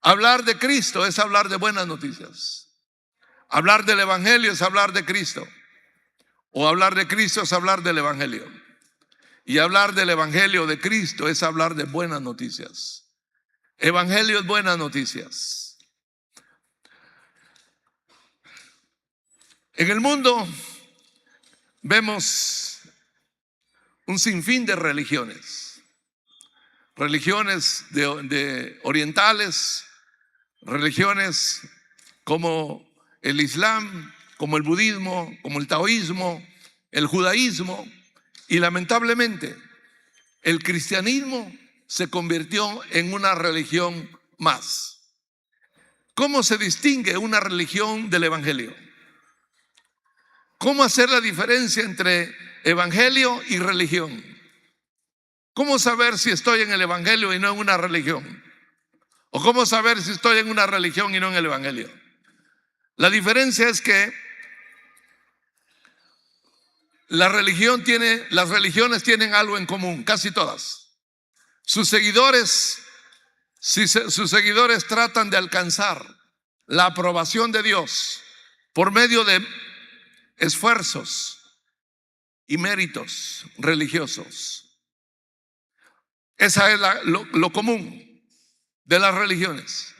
Hablar de Cristo es hablar de buenas noticias. Hablar del Evangelio es hablar de Cristo. O hablar de Cristo es hablar del Evangelio. Y hablar del Evangelio de Cristo es hablar de buenas noticias. Evangelio es buenas noticias. En el mundo vemos un sinfín de religiones. Religiones de orientales, religiones como el Islam, como el budismo, como el taoísmo, el judaísmo, y lamentablemente el cristianismo se convirtió en una religión más. ¿Cómo se distingue una religión del evangelio? ¿Cómo hacer la diferencia entre evangelio y religión? ¿Cómo saber si estoy en el evangelio y no en una religión? ¿O cómo saber si estoy en una religión y no en el evangelio? La diferencia es que las religiones tienen algo en común, casi todas. Sus seguidores tratan de alcanzar la aprobación de Dios por medio de esfuerzos y méritos religiosos. Esa es lo común de las religiones.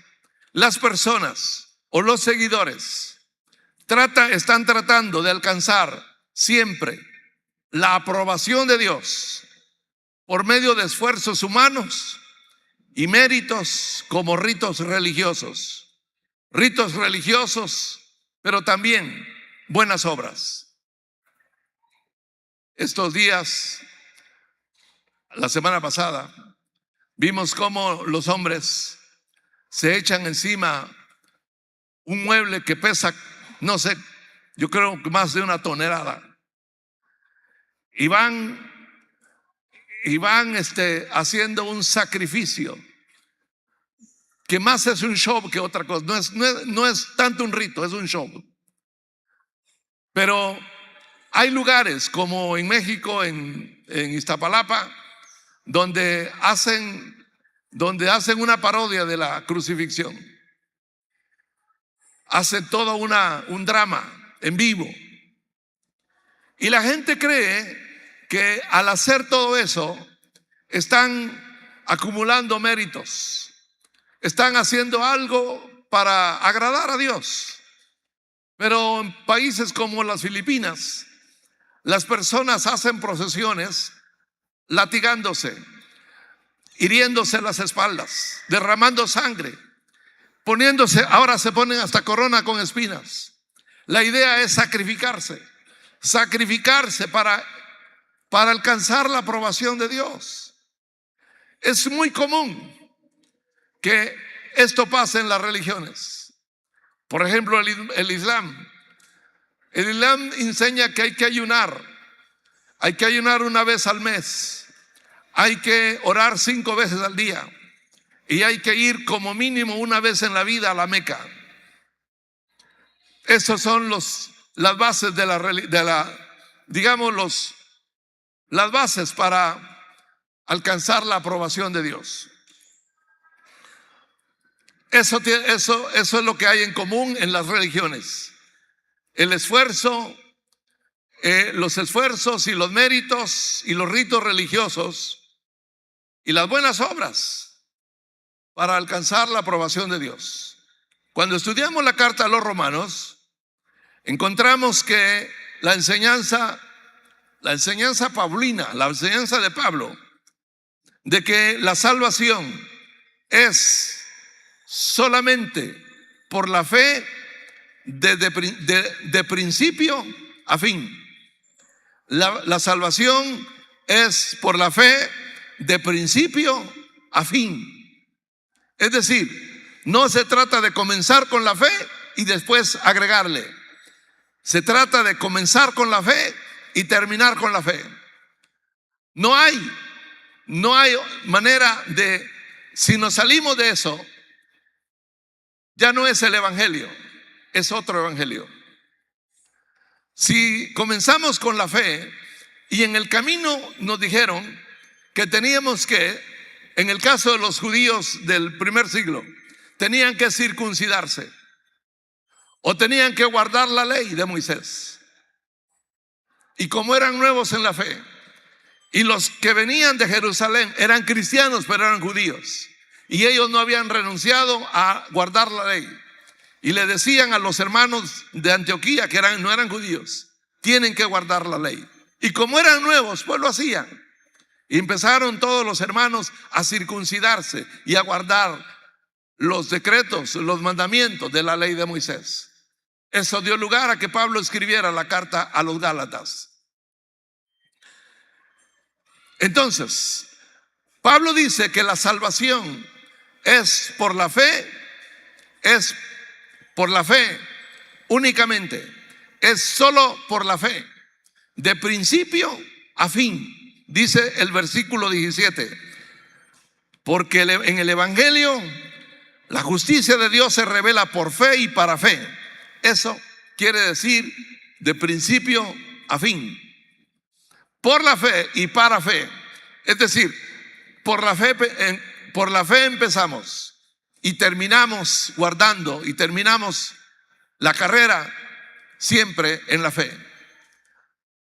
Las personas o los seguidores están tratando de alcanzar siempre la aprobación de Dios por medio de esfuerzos humanos y méritos como ritos religiosos, pero también buenas obras. Estos días, la semana pasada, vimos cómo los hombres se echan encima un mueble que pesa, no sé, yo creo que más de 1 tonelada. Y van haciendo un sacrificio que más es un show que otra cosa. No es tanto un rito, es un show. Pero hay lugares como en México, en Iztapalapa, donde hacen una parodia de la crucifixión. Hacen todo un drama en vivo. Y la gente cree que al hacer todo eso están acumulando méritos, están haciendo algo para agradar a Dios. Pero en países como las Filipinas, las personas hacen procesiones latigándose, hiriéndose las espaldas, derramando sangre, ahora se ponen hasta corona con espinas. La idea es sacrificarse para alcanzar la aprobación de Dios. Es muy común que esto pase en las religiones. Por ejemplo, el Islam. El Islam enseña que hay que ayunar 1 vez al mes, hay que orar 5 veces al día y hay que ir como mínimo 1 vez en la vida a la Meca. Esas son las bases las bases para alcanzar la aprobación de Dios. Eso es lo que hay en común en las religiones. El esfuerzo, los esfuerzos y los méritos y los ritos religiosos y las buenas obras para alcanzar la aprobación de Dios. Cuando estudiamos la carta a los Romanos, encontramos que la enseñanza paulina, la enseñanza de Pablo, de que la salvación es solamente por la fe de principio a fin. La salvación es por la fe de principio a fin. Es decir, no se trata de comenzar con la fe y después agregarle. Se trata de comenzar con la fe y terminar con la fe. No hay manera de, si nos salimos de eso, ya no es el evangelio, es otro evangelio. Si comenzamos con la fe y en el camino nos dijeron que teníamos que, en el caso de los judíos del primer siglo, tenían que circuncidarse o tenían que guardar la ley de Moisés. Y como eran nuevos en la fe, y los que venían de Jerusalén eran cristianos, pero eran judíos, y ellos no habían renunciado a guardar la ley, y le decían a los hermanos de Antioquía, que no eran judíos, tienen que guardar la ley. Y como eran nuevos, pues lo hacían. Y empezaron todos los hermanos a circuncidarse y a guardar los decretos, los mandamientos de la ley de Moisés. Eso dio lugar a que Pablo escribiera la carta a los Gálatas. Entonces, Pablo dice que la salvación es por la fe únicamente, es solo por la fe, de principio a fin. Dice el versículo 17, porque en el evangelio la justicia de Dios se revela por fe y para fe. Eso quiere decir de principio a fin, por la fe y para fe. Es decir, por la fe empezamos y terminamos guardando y terminamos la carrera siempre en la fe.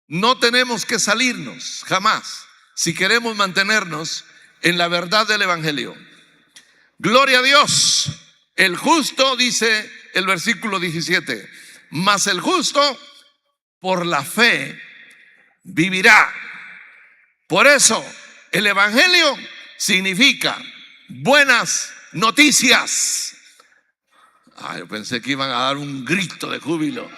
No tenemos que salirnos jamás si queremos mantenernos en la verdad del evangelio. Gloria a Dios. El justo, dice el versículo 17, mas el justo por la fe vivirá. Por eso el evangelio significa buenas noticias. Yo pensé que iban a dar un grito de júbilo.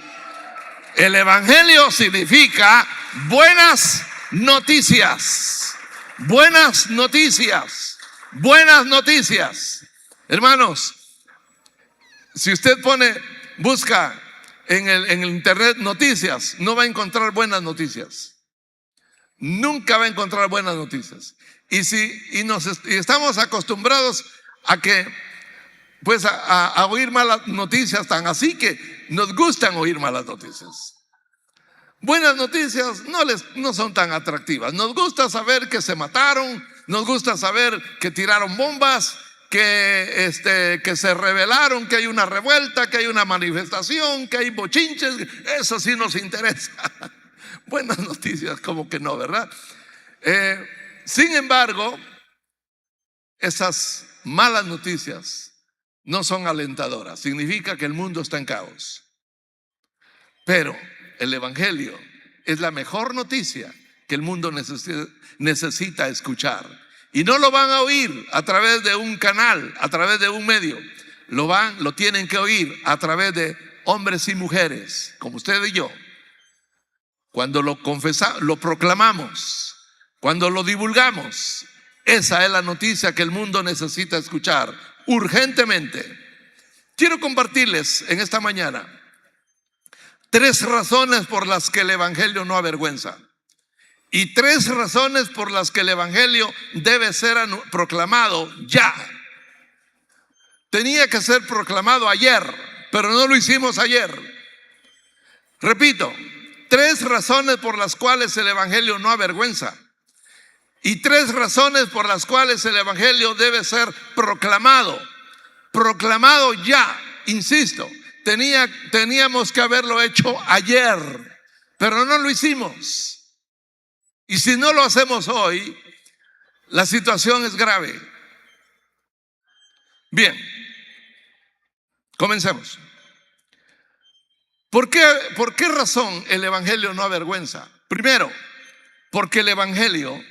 El evangelio significa buenas noticias. Buenas noticias. Buenas noticias. Hermanos, si usted busca en el internet noticias, no va a encontrar buenas noticias. Nunca va a encontrar buenas noticias. Y estamos acostumbrados a que a oír malas noticias, tan así que nos gustan oír malas noticias. Buenas noticias no son tan atractivas. Nos gusta saber que se mataron, nos gusta saber que tiraron bombas, que se rebelaron, que hay una revuelta, que hay una manifestación, que hay bochinches. Eso sí nos interesa. Buenas noticias como que no, ¿verdad? Sin embargo, esas malas noticias no son alentadoras. Significa que el mundo está en caos. Pero el evangelio es la mejor noticia que el mundo necesita escuchar. Y no lo van a oír a través de un canal, a través de un medio. Lo tienen que oír a través de hombres y mujeres, como usted y yo. Cuando lo confesamos, lo proclamamos, cuando lo divulgamos, esa es la noticia que el mundo necesita escuchar urgentemente. Quiero compartirles en esta mañana 3 razones por las que el evangelio no avergüenza y 3 razones por las que el evangelio debe ser proclamado ya. Tenía que ser proclamado ayer, pero no lo hicimos ayer. Repito, 3 razones por las cuales el evangelio no avergüenza y 3 razones por las cuales el evangelio debe ser proclamado ya. Insisto, teníamos que haberlo hecho ayer, pero no lo hicimos. Y si no lo hacemos hoy, la situación es grave. Bien, comencemos. ¿Por qué razón el evangelio no avergüenza? Primero, porque el evangelio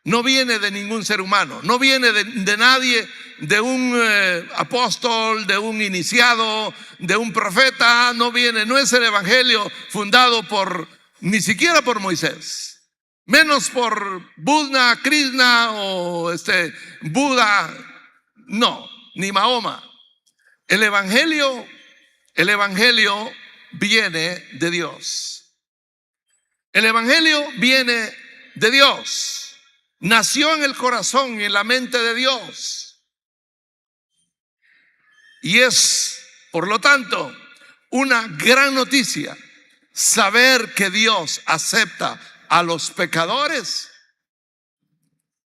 no viene de ningún ser humano, no viene de nadie, de un apóstol, de un iniciado, de un profeta. No es el evangelio fundado ni siquiera por Moisés, menos por Buda, Krishna o Buda, no, ni Mahoma. El evangelio viene de Dios. El evangelio viene de Dios. Nació en el corazón y en la mente de Dios. Y es, por lo tanto, una gran noticia saber que Dios acepta a los pecadores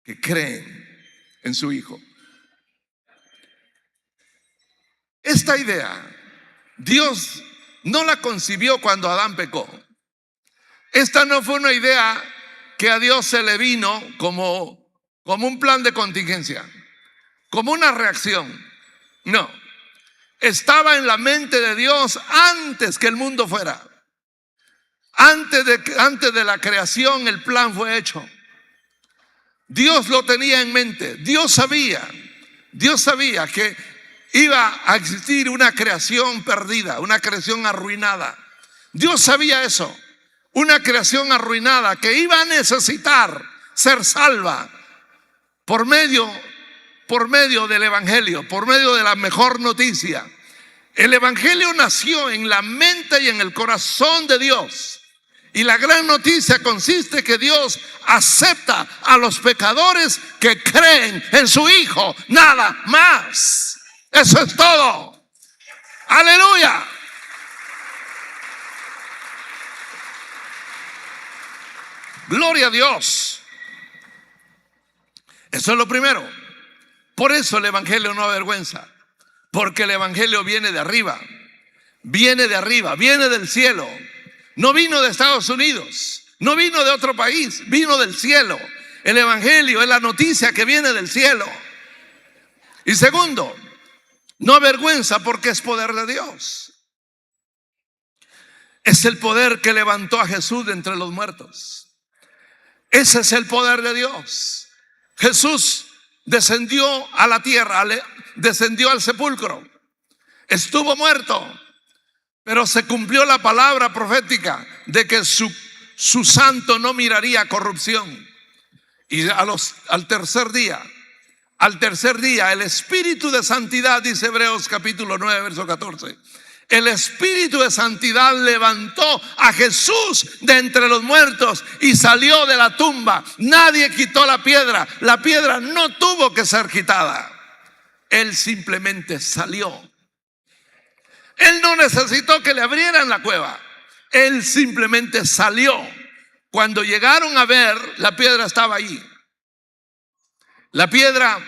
que creen en su Hijo. Esta idea Dios no la concibió cuando Adán pecó. Esta no fue una idea que a Dios se le vino como un plan de contingencia, como una reacción. No, estaba en la mente de Dios antes que el mundo fuera. Antes de la creación el plan fue hecho. Dios lo tenía en mente. Dios sabía que iba a existir una creación perdida, una creación arruinada. Dios sabía eso. Una creación arruinada que iba a necesitar ser salva por medio del evangelio, por medio de la mejor noticia. El evangelio nació en la mente y en el corazón de Dios. Y la gran noticia consiste que Dios acepta a los pecadores que creen en su Hijo, nada más. Eso es todo. Aleluya. Gloria a Dios. Eso es lo primero. Por eso el evangelio no avergüenza, porque el evangelio viene de arriba, viene del cielo. No vino de Estados Unidos, no vino de otro país, vino del cielo. El evangelio es la noticia que viene del cielo. Y segundo, no avergüenza porque es poder de Dios. Es el poder que levantó a Jesús de entre los muertos. Ese es el poder de Dios. Jesús descendió a la tierra, descendió al sepulcro, estuvo muerto, pero se cumplió la palabra profética de que su santo no miraría corrupción. Y al tercer día el Espíritu de santidad, dice Hebreos capítulo 9 verso 14, el Espíritu de santidad levantó a Jesús de entre los muertos y salió de la tumba. Nadie quitó la piedra no tuvo que ser quitada. Él simplemente salió. Él no necesitó que le abrieran la cueva. Él simplemente salió. Cuando llegaron a ver, la piedra estaba allí. La piedra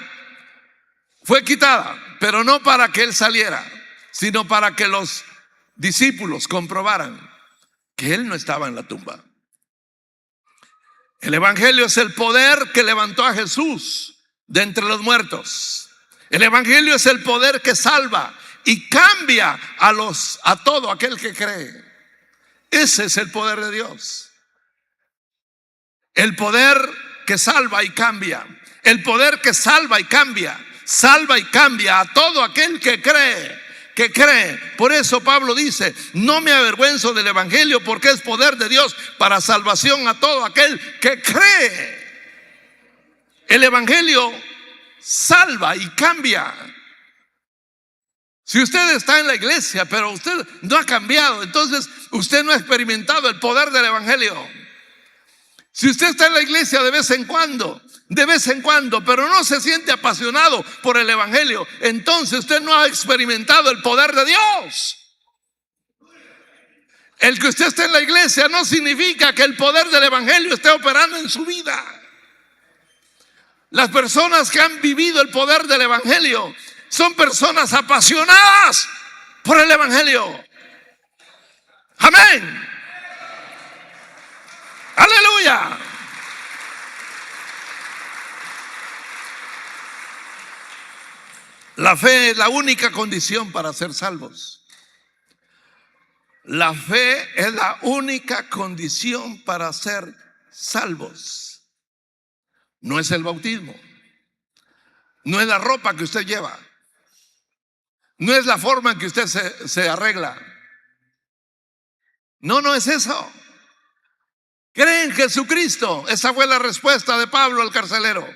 fue quitada, pero no para que él saliera, sino para que los discípulos comprobaran que él no estaba en la tumba. El evangelio es el poder que levantó a Jesús de entre los muertos. El evangelio es el poder que salva y cambia a todo aquel que cree. Ese es el poder de Dios. El poder que salva y cambia. El poder que salva y cambia. Salva y cambia a todo aquel que cree. Por eso Pablo dice: no me avergüenzo del evangelio, porque es poder de Dios para salvación a todo aquel que cree. El evangelio salva y cambia. Si usted está en la iglesia, pero usted no ha cambiado, entonces usted no ha experimentado el poder del evangelio. Si usted está en la iglesia de vez en cuando, pero no se siente apasionado por el evangelio, entonces usted no ha experimentado el poder de Dios. El que usted esté en la iglesia no significa que el poder del evangelio esté operando en su vida. Las personas que han vivido el poder del evangelio son personas apasionadas por el evangelio. Amén. Aleluya. La fe es la única condición para ser salvos. La fe es la única condición para ser salvos. No es el bautismo, no es la ropa que usted lleva, no es la forma en que usted se arregla. No es eso. Cree en Jesucristo. Esa fue la respuesta de Pablo al carcelero.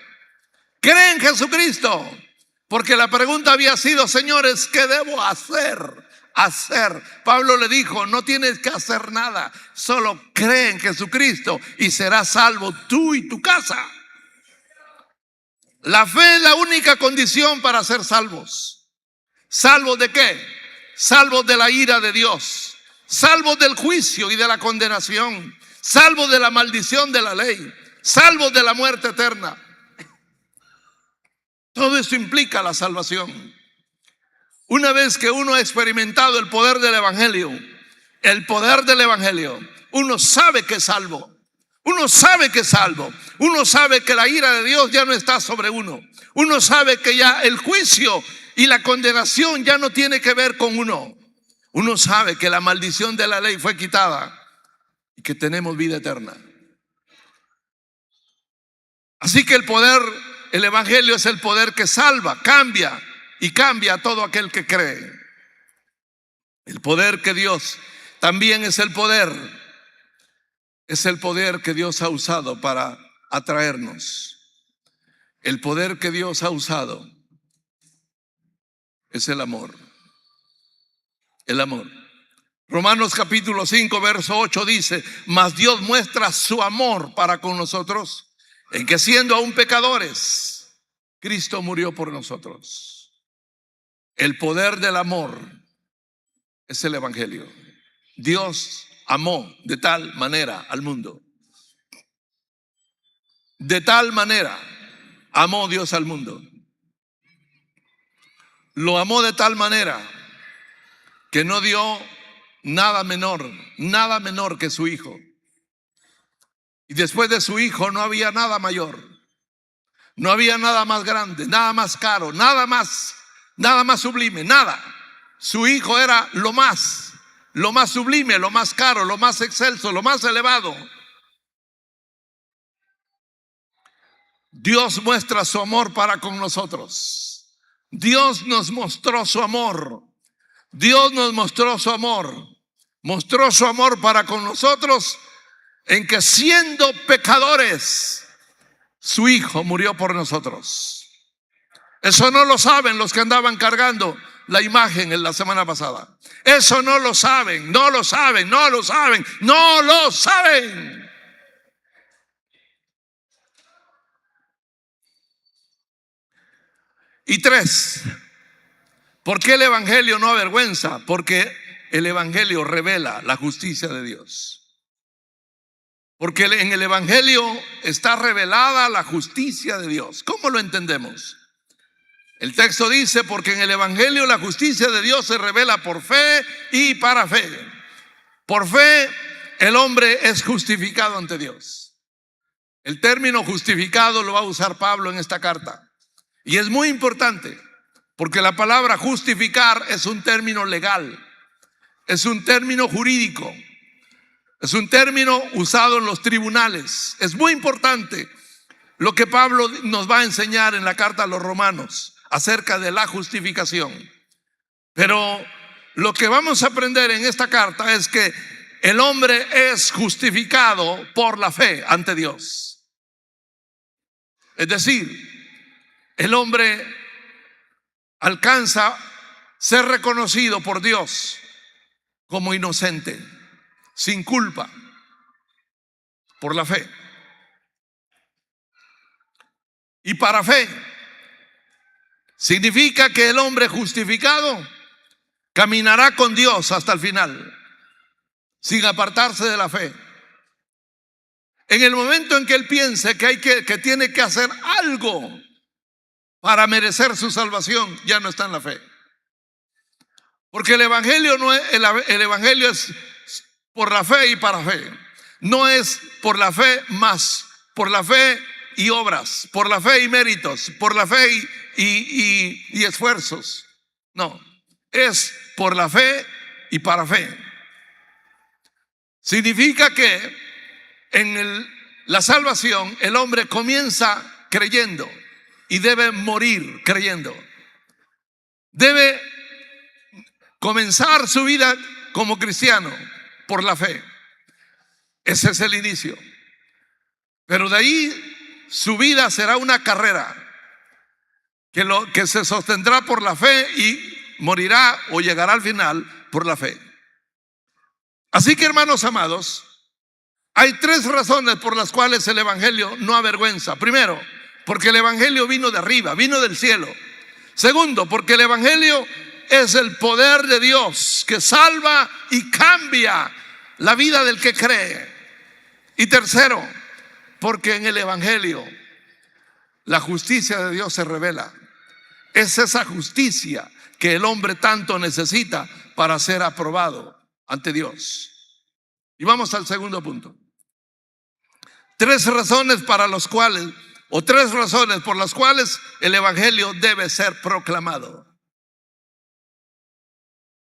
Cree en Jesucristo. Porque la pregunta había sido: señores, ¿qué debo hacer? Pablo le dijo: no tienes que hacer nada, solo cree en Jesucristo y serás salvo tú y tu casa. La fe es la única condición para ser salvos. ¿Salvos de qué? Salvos de la ira de Dios, salvos del juicio y de la condenación, salvos de la maldición de la ley, salvos de la muerte eterna. Todo eso implica la salvación. Una vez que uno ha experimentado el poder del Evangelio, uno sabe que es salvo. Uno sabe que es salvo. Uno sabe que la ira de Dios ya no está sobre uno. Uno sabe que ya el juicio y la condenación ya no tiene que ver con uno. Uno sabe que la maldición de la ley fue quitada y que tenemos vida eterna. Así que el Evangelio es el poder que salva, cambia y cambia a todo aquel que cree. El poder que Dios también es el poder que Dios ha usado para atraernos. El poder que Dios ha usado es el amor. El amor. Romanos capítulo 5 verso 8 dice: mas Dios muestra su amor para con nosotros en que siendo aún pecadores, Cristo murió por nosotros. El poder del amor es el Evangelio. Dios amó de tal manera al mundo. De tal manera amó Dios al mundo. Lo amó de tal manera que no dio nada menor que su Hijo. Y después de su Hijo no había nada mayor. No había nada más grande, nada más caro, nada más sublime, nada. Su Hijo era lo más sublime, lo más caro, lo más excelso, lo más elevado. Dios muestra su amor para con nosotros. Dios nos mostró su amor. Dios nos mostró su amor. Mostró su amor para con nosotros en que siendo pecadores, su Hijo murió por nosotros. Eso no lo saben los que andaban cargando la imagen en la semana pasada. Eso no lo saben, no lo saben. Y 3, ¿por qué el Evangelio no avergüenza? Porque el Evangelio revela la justicia de Dios. Porque en el Evangelio está revelada la justicia de Dios. ¿Cómo lo entendemos? El texto dice: porque en el Evangelio la justicia de Dios se revela por fe y para fe. Por fe el hombre es justificado ante Dios. El término justificado lo va a usar Pablo en esta carta. Y es muy importante, porque la palabra justificar es un término legal, es un término jurídico, es un término usado en los tribunales. Es muy importante lo que Pablo nos va a enseñar en la carta a los romanos acerca de la justificación. Pero lo que vamos a aprender en esta carta es que el hombre es justificado por la fe ante Dios. Es decir, el hombre alcanza ser reconocido por Dios como inocente, sin culpa, por la fe. Y para fe significa que el hombre justificado caminará con Dios hasta el final, sin apartarse de la fe. En el momento en que él piense que tiene que hacer algo para merecer su salvación, ya no está en la fe. Porque el Evangelio el Evangelio es por la fe y para fe. No es por la fe más, por la fe y obras, por la fe y méritos, por la fe y esfuerzos. No, es por la fe y para fe. Significa que en la salvación el hombre comienza creyendo y debe morir creyendo. Debe comenzar su vida como cristiano por la fe. Ese es el inicio. Pero de ahí su vida será una carrera que se sostendrá por la fe y morirá o llegará al final por la fe. Así que, hermanos amados, hay 3 razones por las cuales el Evangelio no avergüenza. Primero, porque el Evangelio vino de arriba, vino del cielo. Segundo, porque el Evangelio es el poder de Dios que salva y cambia la vida del que cree. Y tercero, porque en el Evangelio la justicia de Dios se revela. Es esa justicia que el hombre tanto necesita para ser aprobado ante Dios. Y vamos al segundo punto. Tres razones por las cuales el evangelio debe ser proclamado.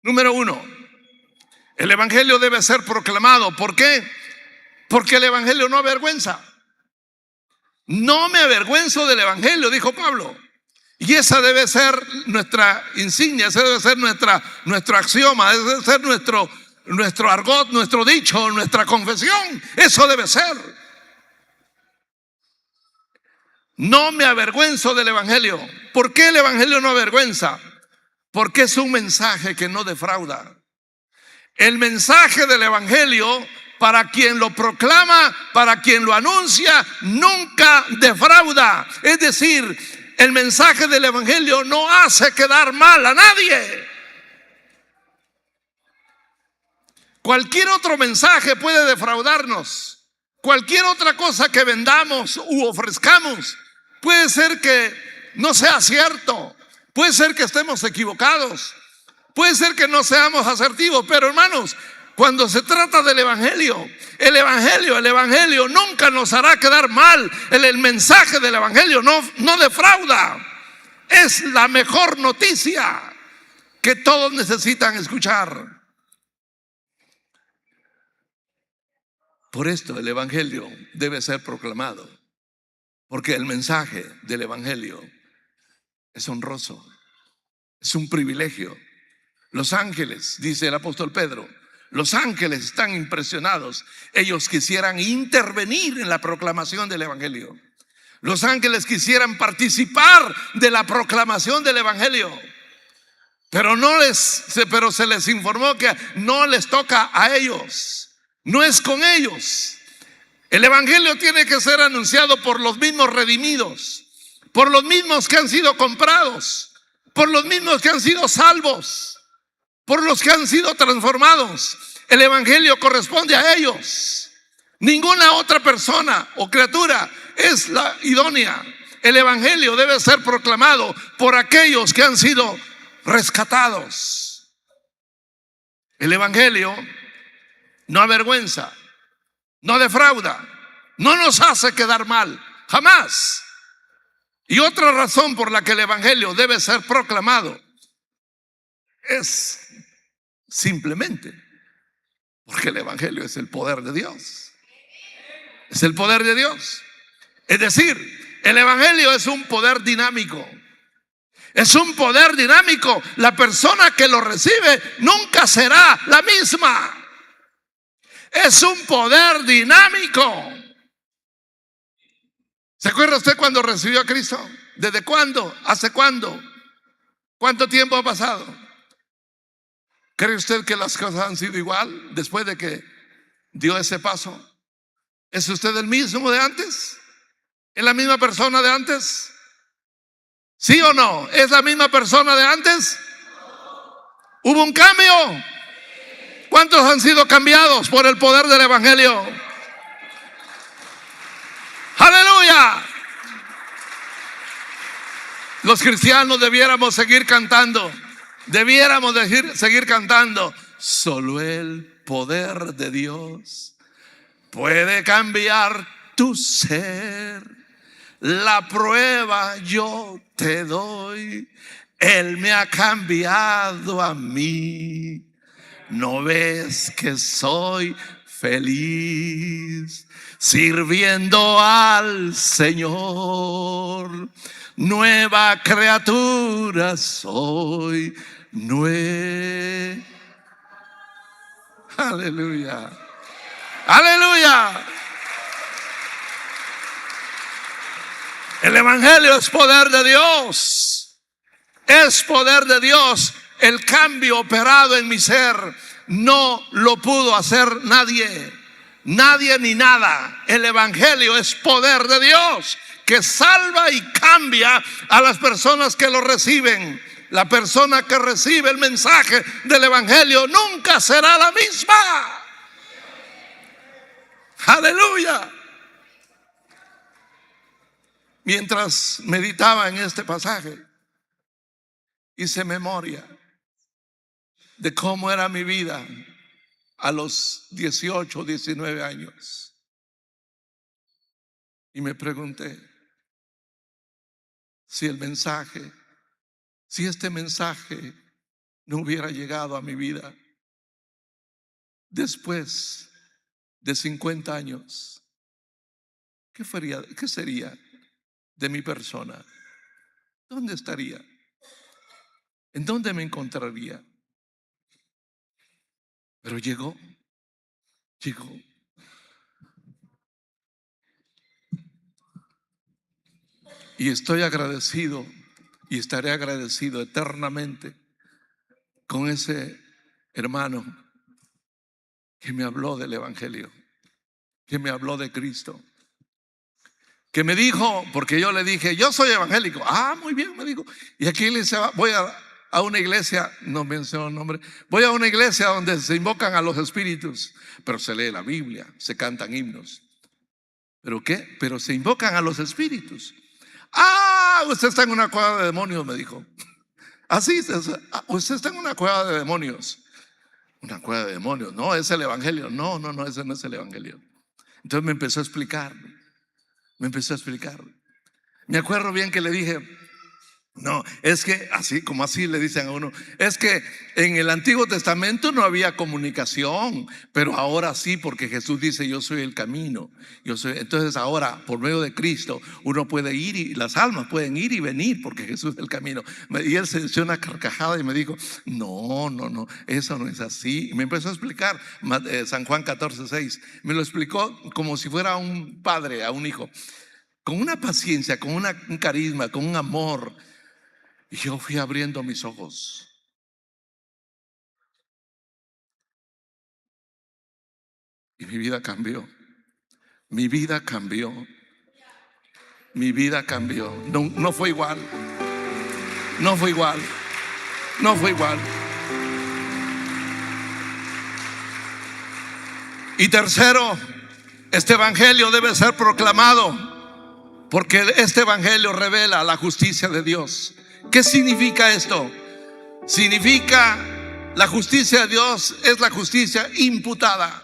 Número uno, el evangelio debe ser proclamado. ¿Por qué? Porque el evangelio no avergüenza. No me avergüenzo del evangelio, dijo Pablo. Y esa debe ser nuestra insignia, ese debe ser nuestro axioma, debe ser nuestro argot, nuestro dicho, nuestra confesión. Eso debe ser. No me avergüenzo del evangelio. ¿Por qué el evangelio no avergüenza? Porque es un mensaje que no defrauda. El mensaje del evangelio, para quien lo proclama, para quien lo anuncia, nunca defrauda. Es decir, el mensaje del evangelio no hace quedar mal a nadie. Cualquier otro mensaje puede defraudarnos. Cualquier otra cosa que vendamos u ofrezcamos puede ser que no sea cierto. Puede ser que estemos equivocados. Puede ser que no seamos asertivos. Pero hermanos, cuando se trata del evangelio, el evangelio nunca nos hará quedar mal. El mensaje del evangelio no defrauda. Es la mejor noticia que todos necesitan escuchar. Por esto el evangelio debe ser proclamado, porque el mensaje del evangelio es honroso, es un privilegio. Los ángeles, dice el apóstol Pedro, los ángeles están impresionados. Ellos quisieran intervenir en la proclamación del evangelio. Los ángeles quisieran participar de la proclamación del evangelio, pero se les informó que no les toca a ellos. No es con ellos. El evangelio tiene que ser anunciado por los mismos redimidos, por los mismos que han sido comprados, por los mismos que han sido salvos, por los que han sido transformados. El evangelio corresponde a ellos. Ninguna otra persona o criatura es la idónea. El evangelio debe ser proclamado por aquellos que han sido rescatados. El evangelio no avergüenza, no defrauda, no nos hace quedar mal, jamás. Y otra razón por la que el evangelio debe ser proclamado es simplemente porque el evangelio es el poder de Dios. Es el poder de Dios. Es decir, el evangelio es un poder dinámico. Es un poder dinámico. La persona que lo recibe nunca será la misma. Es un poder dinámico. ¿Se acuerda usted cuando recibió a Cristo? ¿Desde cuándo? ¿Hace cuándo? ¿Cuánto tiempo ha pasado? ¿Cree usted que las cosas han sido igual después de que dio ese paso? ¿Es usted el mismo de antes? ¿Es la misma persona de antes? ¿Sí o no? ¿Es la misma persona de antes? ¿Hubo un cambio? ¿Cuántos han sido cambiados por el poder del evangelio? ¡Aleluya! Los cristianos debiéramos seguir cantando. Seguir cantando. Solo el poder de Dios puede cambiar tu ser. La prueba yo te doy. Él me ha cambiado a mí. ¿No ves que soy feliz sirviendo al Señor? Nueva criatura soy. Aleluya. Aleluya. El evangelio es poder de Dios. Es poder de Dios. El cambio operado en mi ser no lo pudo hacer nadie. Nadie ni nada. El evangelio es poder de Dios que salva y cambia a las personas que lo reciben. La persona que recibe el mensaje del evangelio nunca será la misma. Aleluya. Mientras meditaba en este pasaje, hice memoria de cómo era mi vida a los 18, 19 años. Y me pregunté si este mensaje no hubiera llegado a mi vida después de 50 años, ¿qué sería de mi persona? ¿Dónde estaría? ¿En dónde me encontraría? Pero llegó. Y estoy agradecido y estaré agradecido eternamente con ese hermano que me habló del Evangelio, que me habló de Cristo, que me dijo, porque yo le dije, yo soy evangélico. Ah, muy bien, me dijo. Y aquí le dice, voy a una iglesia, no menciono el nombre, voy a una iglesia donde se invocan a los espíritus, pero se lee la Biblia, se cantan himnos. ¿Pero qué? Pero se invocan a los espíritus. Ah, usted está en una cueva de demonios, me dijo. Así, usted está en una cueva de demonios. Una cueva de demonios, no, es el Evangelio. No, ese no es el Evangelio. Entonces me empezó a explicar. Me acuerdo bien que le dije, no, es que así le dicen a uno, es que en el Antiguo Testamento no había comunicación, pero ahora sí, porque Jesús dice, yo soy el camino, entonces ahora por medio de Cristo uno puede ir y las almas pueden ir y venir porque Jesús es el camino. Y él se echó una carcajada y me dijo, no, eso no es así. Y me empezó a explicar San Juan 14:6, me lo explicó como si fuera un padre a un hijo, con una paciencia, con un carisma, con un amor. Y yo fui abriendo mis ojos. Y mi vida cambió. Mi vida cambió. No fue igual. Y tercero, este evangelio debe ser proclamado, porque este evangelio revela la justicia de Dios. ¿Qué significa esto? Significa la justicia de Dios es la justicia imputada.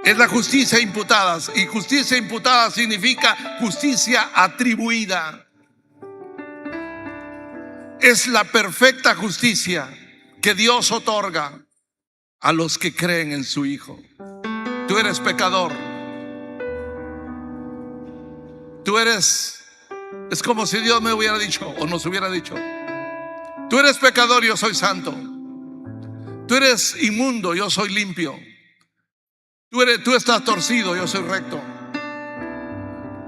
Es la justicia imputada. Y justicia imputada significa justicia atribuida. Es la perfecta justicia que Dios otorga a los que creen en su Hijo. Tú eres pecador. Es como si Dios me hubiera dicho o nos hubiera dicho, tú eres pecador, yo soy santo. Tú eres inmundo, yo soy limpio. Tú estás torcido, yo soy recto.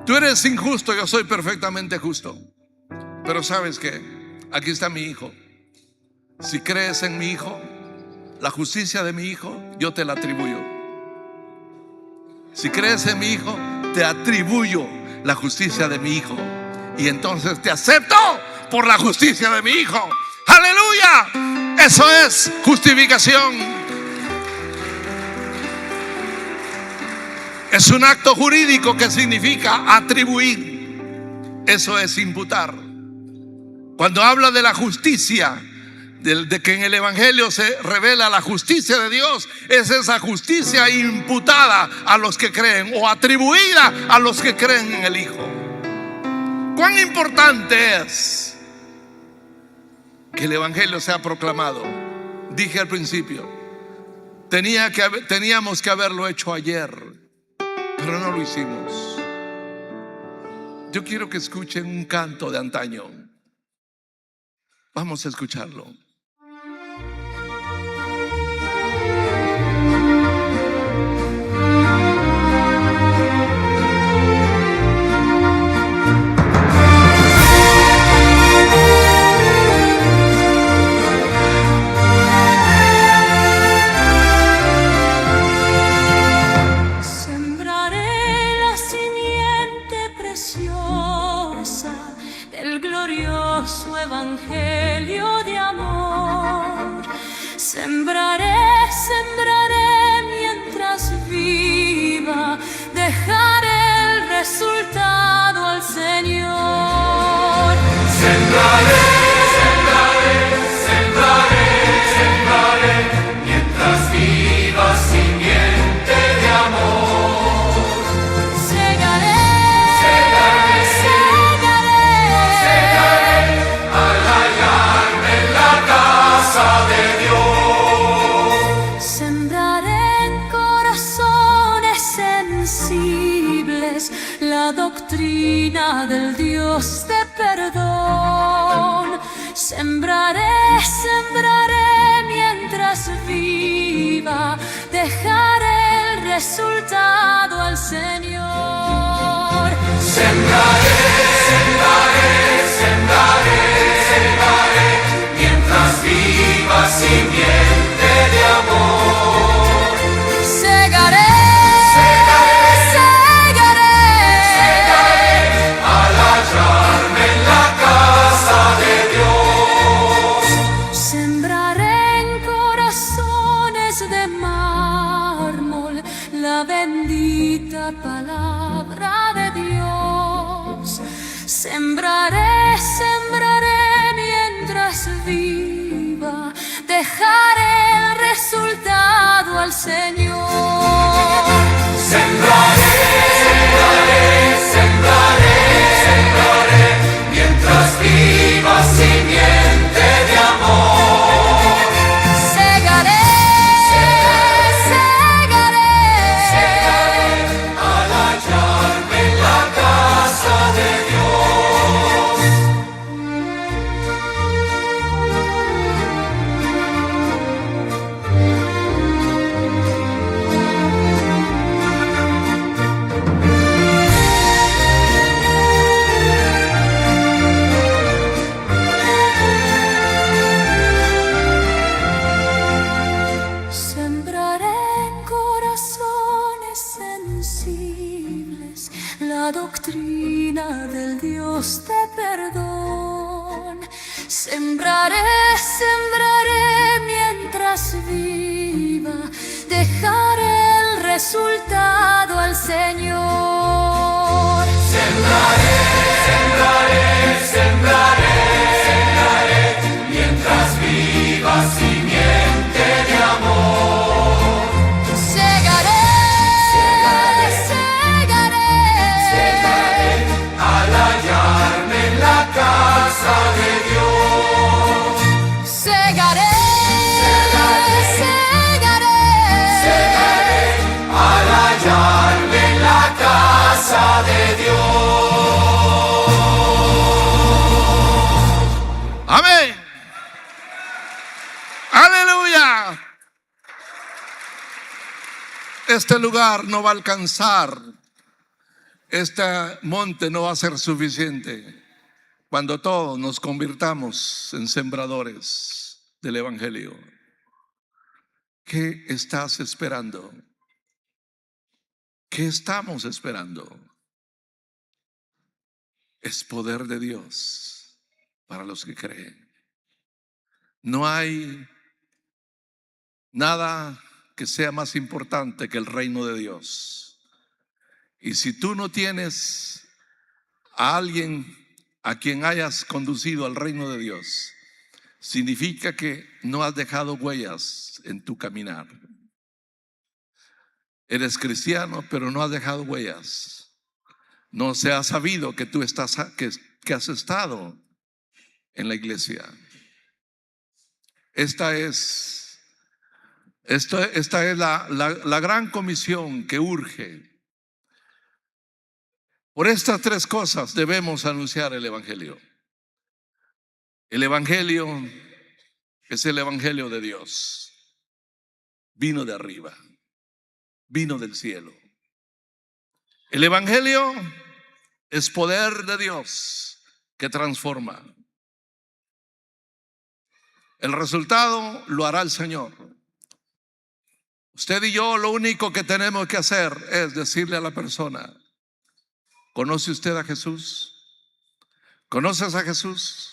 Tú eres injusto, yo soy perfectamente justo. Pero ¿sabes qué? Aquí está mi Hijo. Si crees en mi Hijo, la justicia de mi Hijo, yo te la atribuyo. Si crees en mi Hijo, te atribuyo la justicia de mi Hijo. Y entonces te acepto por la justicia de mi Hijo. ¡Aleluya! Eso es justificación. Es un acto jurídico que significa atribuir. Eso es imputar. Cuando habla de la justicia, de que en el Evangelio se revela la justicia de Dios, es esa justicia imputada a los que creen o atribuida a los que creen en el Hijo. ¿Cuán importante es que el Evangelio sea proclamado? Dije al principio, teníamos que haberlo hecho ayer, pero no lo hicimos. Yo quiero que escuchen un canto de antaño. Vamos a escucharlo. Evangelio de amor. sembraré mientras viva, dejaré el resultado al Señor. Sembraré, mientras viva simiente de amor. Segaré al hallarme en la casa de Dios. Sembraré en corazones de mármol la bendita palabra de Dios. Sembraré mientras viva, dejaré el resultado al Señor. Sembraré, mientras viva simiente de amor. Segaré al hallarme en la casa de Dios. Sembraré en corazones sensibles la doctrina del Dios de perdón. Sembraré mientras viva, dejaré el resultado al Señor. Sembraré, mientras viva simiente de amor. Segaré al hallarme en la casa de Dios. Segaré Al hallarme en la casa de Dios. Amén. Aleluya. Este lugar no va a alcanzar, este monte no va a ser suficiente cuando todos nos convirtamos en sembradores del Evangelio. ¿Qué estás esperando? ¿Qué estamos esperando? Es poder de Dios para los que creen. No hay nada que sea más importante que el reino de Dios. Y si tú no tienes a alguien a quien hayas conducido al reino de Dios, significa que no has dejado huellas en tu caminar. Eres cristiano, pero no has dejado huellas. No se ha sabido que tú estás, que has estado en la iglesia. Esta es la gran comisión que urge. Por estas tres cosas debemos anunciar el Evangelio. El Evangelio es el Evangelio de Dios. Vino de arriba, vino del cielo. El Evangelio es poder de Dios que transforma. El resultado lo hará el Señor. Usted y yo lo único que tenemos que hacer es decirle a la persona: ¿conoce usted a Jesús? ¿Conoces a Jesús?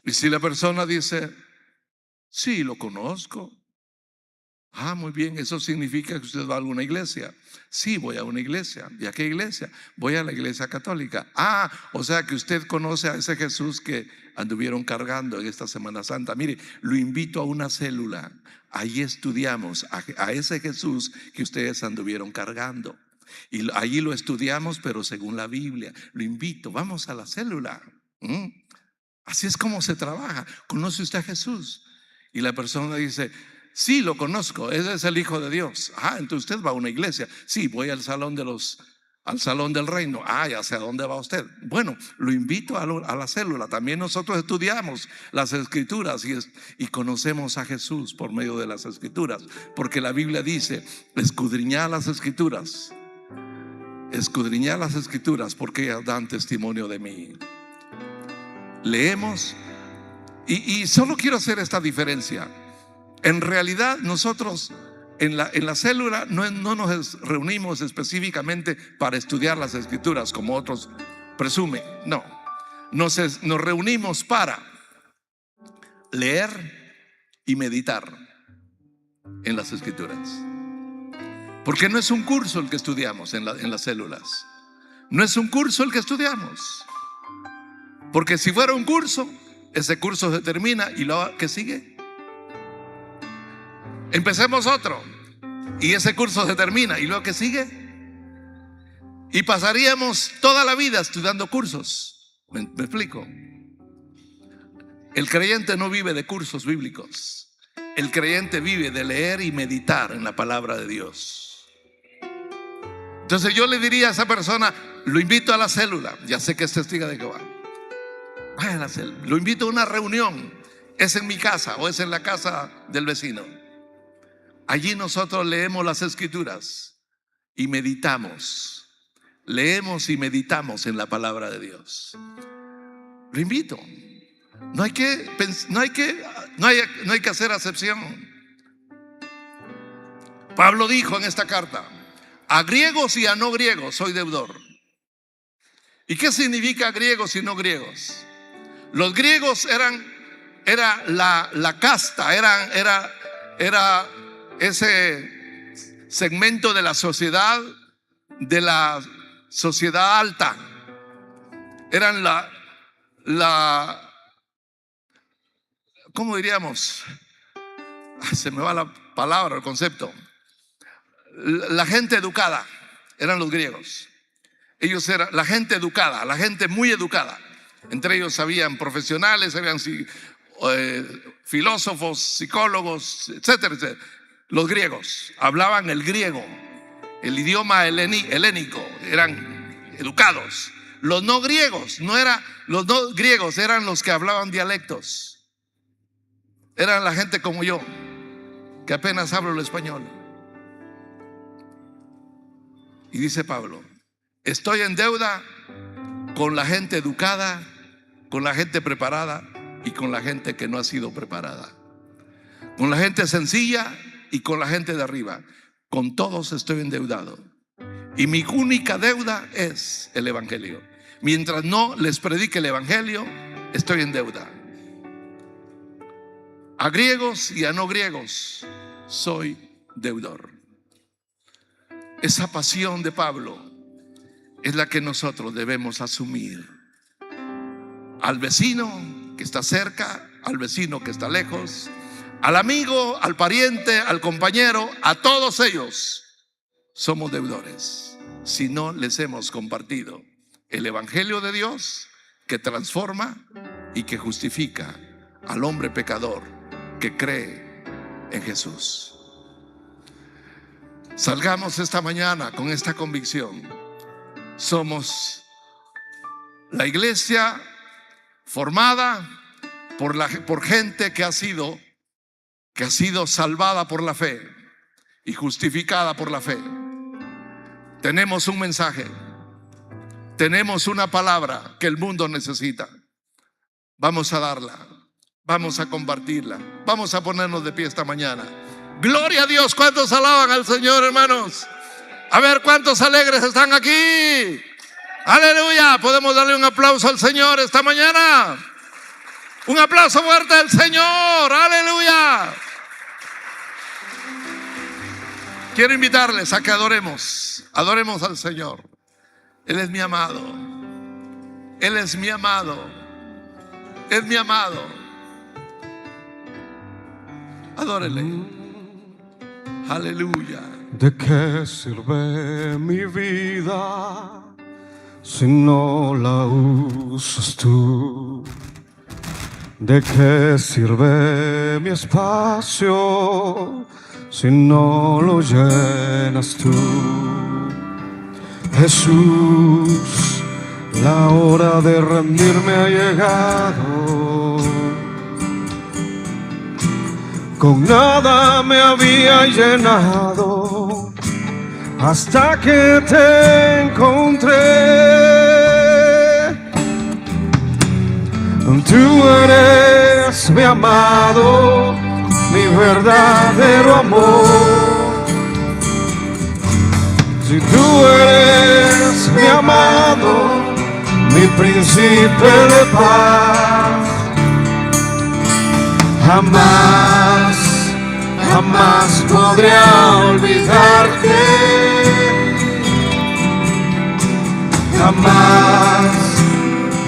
Y si la persona dice: sí, lo conozco. Ah, muy bien, eso significa que usted va a alguna iglesia. Sí, voy a una iglesia. ¿Y a qué iglesia? Voy a la iglesia católica. Ah, o sea que usted conoce a ese Jesús que anduvieron cargando en esta Semana Santa. Mire, lo invito a una célula. Ahí estudiamos a ese Jesús que ustedes anduvieron cargando. Y allí lo estudiamos, pero según la Biblia. Lo invito, vamos a la célula. Así es como se trabaja. ¿Conoce usted a Jesús? Y la persona dice: sí, lo conozco, ese es el Hijo de Dios. Ah, entonces usted va a una iglesia. Sí, voy al salón de los al salón del reino. ¿Y hacia dónde va usted? Bueno, lo invito a la célula. También nosotros estudiamos las escrituras y conocemos a Jesús por medio de las escrituras, porque la Biblia dice: escudriñad las escrituras, porque ellas dan testimonio de mí. Leemos y solo quiero hacer esta diferencia. En realidad nosotros en la célula no nos reunimos específicamente para estudiar las escrituras como otros presumen. No, nos reunimos para leer y meditar en las escrituras. Porque no es un curso el que estudiamos en las células. No es un curso el que estudiamos. Porque si fuera un curso, ese curso se termina y lo que sigue. Empecemos otro y ese curso se termina y luego que sigue. Y pasaríamos toda la vida estudiando cursos. ¿Me explico? El creyente no vive de cursos bíblicos. El creyente vive de leer y meditar en la palabra de Dios. Entonces yo le diría a esa persona: lo invito a la célula. Ya sé que es testigo de Jehová. Vaya a la célula. Lo invito a una reunión. Es en mi casa o es en la casa del vecino. Allí nosotros leemos las escrituras y meditamos. Leemos y meditamos en la palabra de Dios. Lo invito. No hay que hacer acepción. Pablo dijo en esta carta: a griegos y a no griegos soy deudor. ¿Y qué significa griegos y no griegos? Los griegos era la casta, era ese segmento de la sociedad alta. Eran ¿cómo diríamos? Se me va la palabra, el concepto. La gente educada eran los griegos. Ellos eran la gente educada, la gente muy educada. Entre ellos habían profesionales, habían filósofos, psicólogos, etcétera, etcétera. Los griegos hablaban el griego, el idioma helénico, eran educados. Los no griegos eran los que hablaban dialectos. Eran la gente como yo, que apenas hablo el español. Y dice Pablo: estoy en deuda con la gente educada, con la gente preparada y con la gente que no ha sido preparada, con la gente sencilla y con la gente de arriba. Con todos estoy endeudado. Y mi única deuda es el evangelio. Mientras no les predique el evangelio, estoy en deuda. A griegos y a no griegos soy deudor. Esa pasión de Pablo es la que nosotros debemos asumir. Al vecino que está cerca, al vecino que está lejos, al amigo, al pariente, al compañero, a todos ellos somos deudores si no les hemos compartido el evangelio de Dios, que transforma y que justifica al hombre pecador que cree en Jesús. Salgamos esta mañana con esta convicción. Somos la iglesia formada por gente que ha sido salvada por la fe y justificada por la fe. Tenemos un mensaje, tenemos una palabra que el mundo necesita. Vamos a darla, vamos a compartirla, vamos a ponernos de pie esta mañana. Gloria a Dios. ¿Cuántos alaban al Señor, hermanos? A ver, ¿cuántos alegres están aquí? Aleluya. Podemos darle un aplauso al Señor esta mañana. Un aplauso fuerte al Señor. Aleluya. Quiero invitarles a que adoremos al Señor. Él es mi amado. Él es mi amado. Es mi amado. Adórele. Aleluya. ¿De qué sirve mi vida si no la usas tú? ¿De qué sirve mi espacio si no lo llenas tú? Jesús, la hora de rendirme ha llegado. Con nada me había llenado hasta que te encontré. Tú eres mi amado, mi verdadero amor. Si tú eres mi amado, mi príncipe de paz, jamás, jamás podré olvidarte. Jamás,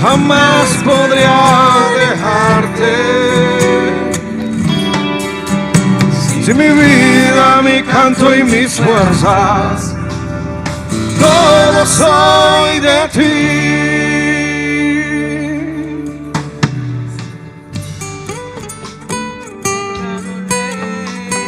jamás podría dejarte. Si mi vida, mi canto y mis fuerzas, todo soy de ti.